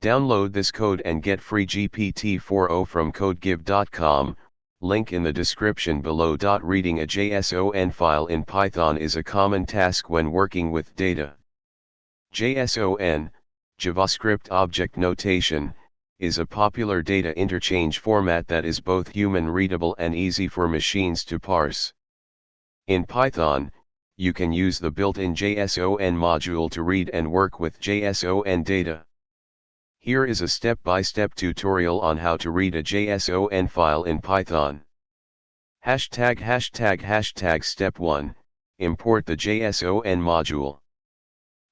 Download this code and get free GPT-4o from codegive.com, link in the description below. Reading a JSON file in Python is a common task when working with data. JSON, JavaScript Object Notation, is a popular data interchange format that is both human-readable and easy for machines to parse. In Python, you can use the built-in JSON module to read and work with JSON data. Here is a step-by-step tutorial on how to read a JSON file in Python. Step 1, import the JSON module.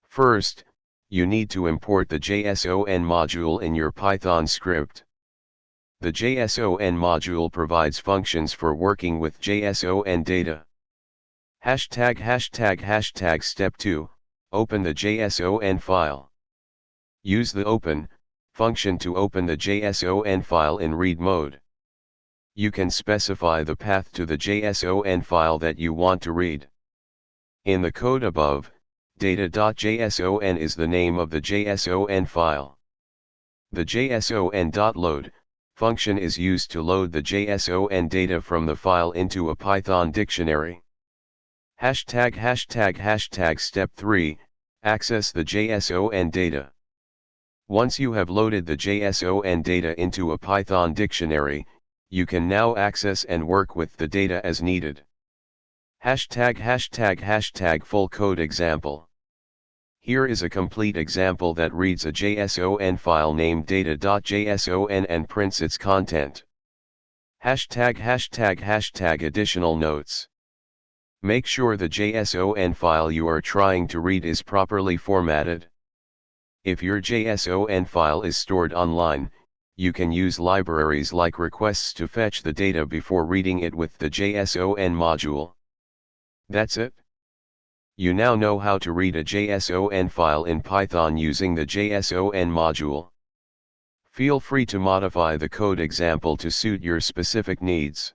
First, you need to import the JSON module in your Python script. The JSON module provides functions for working with JSON data. Step 2, open the JSON file. Use the open function to open the JSON file in read mode. You can specify the path to the JSON file that you want to read. In the code above, data.json is the name of the JSON file. The json.load function is used to load the JSON data from the file into a Python dictionary. Step 3, access the JSON data. Once you have loaded the JSON data into a Python dictionary, you can now access and work with the data as needed. Full code example. Here is a complete example that reads a JSON file named data.json and prints its content. Additional notes. Make sure the JSON file you are trying to read is properly formatted. If your JSON file is stored online, you can use libraries like requests to fetch the data before reading it with the JSON module. That's it. You now know how to read a JSON file in Python using the JSON module. Feel free to modify the code example to suit your specific needs.